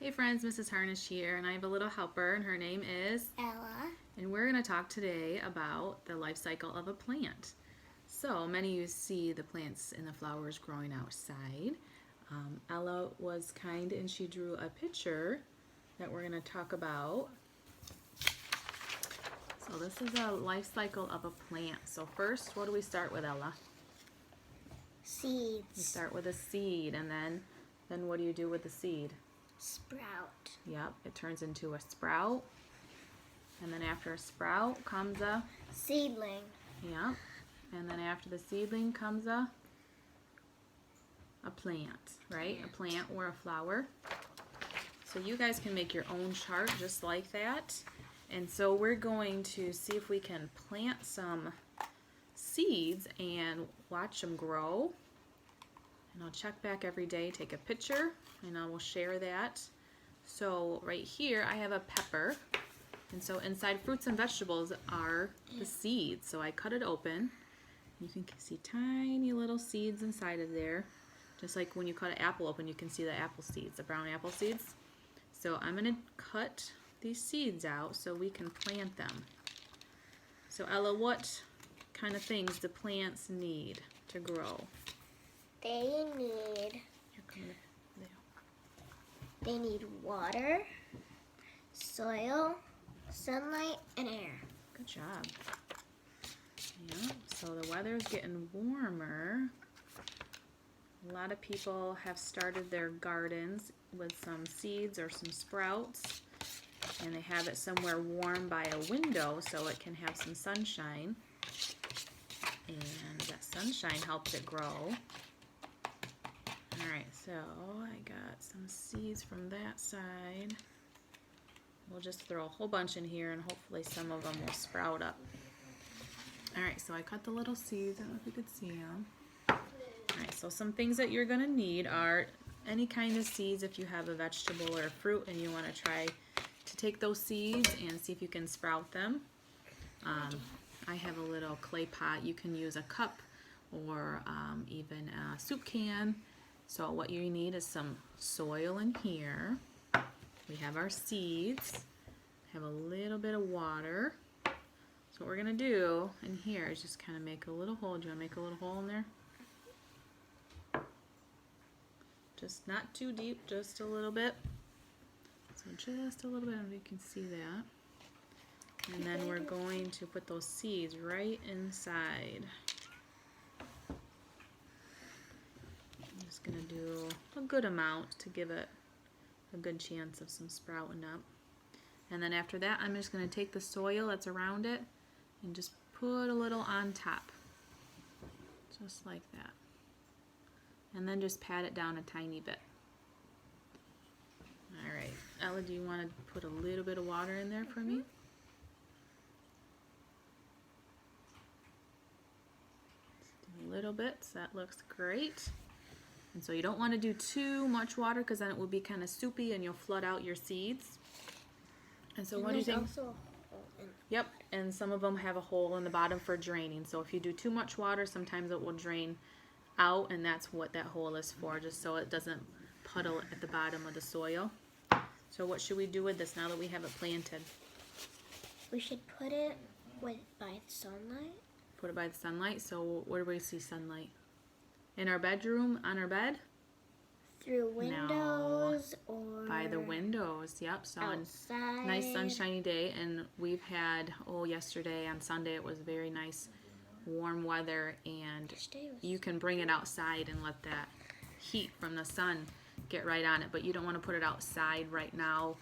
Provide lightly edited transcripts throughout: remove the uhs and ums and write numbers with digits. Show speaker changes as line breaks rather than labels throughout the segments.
Hey friends, Mrs. Harnish here, and I have a little helper, and her name is
Ella.
And we're going to talk today about the life cycle of a plant. So many of you see the plants and the flowers growing outside. Ella was kind and she drew a picture that we're going to talk about. So this is a life cycle of a plant. So first, what do we start with, Ella?
Seeds.
We start with a seed, and then what do you do with the seed?
Sprout.
Yep, it turns into a sprout. And then after a sprout comes a
Seedling.
yep. And then after the seedling comes a plant, right? A plant or a flower. So you guys can make your own chart just like that. And so we're going to see if we can plant some seeds and watch them grow. And I'll check back every day, take a picture, and I will share that. So right here I have a pepper. And so inside fruits and vegetables are the seeds. So I cut it open. You can see tiny little seeds inside of there. Just like when you cut an apple open, you can see the apple seeds, the brown apple seeds. So I'm going to cut these seeds out so we can plant them. So Ella, what kind of things do plants need to grow?
They need water, soil, sunlight, and air.
Good job. Yeah, so the weather's getting warmer. A lot of people have started their gardens with some seeds or some sprouts, and they have it somewhere warm by a window so it can have some sunshine, and that sunshine helps it grow. Alright, so I got some seeds from that side. We'll just throw a whole bunch in here and hopefully some of them will sprout up. Alright, so I cut the little seeds. I don't know if you could see them. Alright, so some things that you're going to need are any kind of seeds if you have a vegetable or a fruit and you want to try to take those seeds and see if you can sprout them. I have a little clay pot. You can use a cup or even a soup can. So what you need is some soil in here. We have our seeds. Have a little bit of water. So what we're going to do in here is just kind of make a little hole. Do you want to make a little hole in there? Just not too deep, just a little bit. So just a little bit, and you can see that. And then we're going to put those seeds right inside. I'm just going to do a good amount to give it a good chance of some sprouting up. And then after that, I'm just going to take the soil that's around it and just put a little on top. Just like that. And then just pat it down a tiny bit. Alright, Ella, do you want to put a little bit of water in there for me? Just a little bit, so that looks great. And so you don't want to do too much water because then it will be kind of soupy and you'll flood out your seeds. And so what do you think?
Also a hole in.
Yep, and some of them have a hole in the bottom for draining. So if you do too much water, sometimes it will drain out, and that's what that hole is for, just so it doesn't puddle at the bottom of the soil. So what should we do with this now that we have it planted?
We should put it by the sunlight.
Put it by the sunlight. So where do we see sunlight? In our bedroom, on our bed?
Through windows or
By the windows, yep. So
outside.
Nice sunshiny day, and we've had, yesterday on Sunday it was very nice warm weather, and you can bring it outside and let that heat from the sun get right on it, but you don't want to put it outside right now.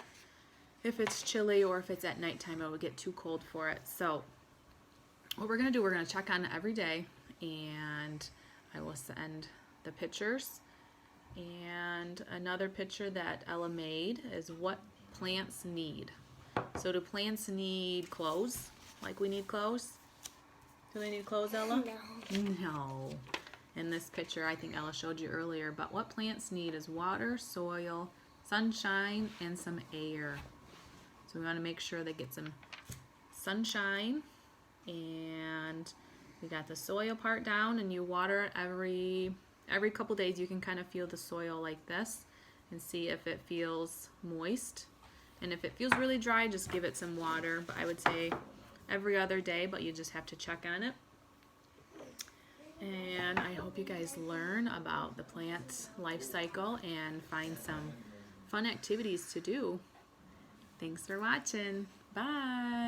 If it's chilly or if it's at nighttime, it will get too cold for it. So what we're going to do, we're going to check on it every day, and I will send the pictures. And another picture that Ella made is what plants need. So do plants need clothes? Like we need clothes? Do they need clothes, Ella?
No.
No. In this picture, I think Ella showed you earlier, but what plants need is water, soil, sunshine, and some air. So we want to make sure they get some sunshine, and we got the soil part down, and you water it every couple days. You can kind of feel the soil like this, and see if it feels moist. And if it feels really dry, just give it some water. But I would say every other day, but you just have to check on it. And I hope you guys learn about the plant's life cycle and find some fun activities to do. Thanks for watching. Bye.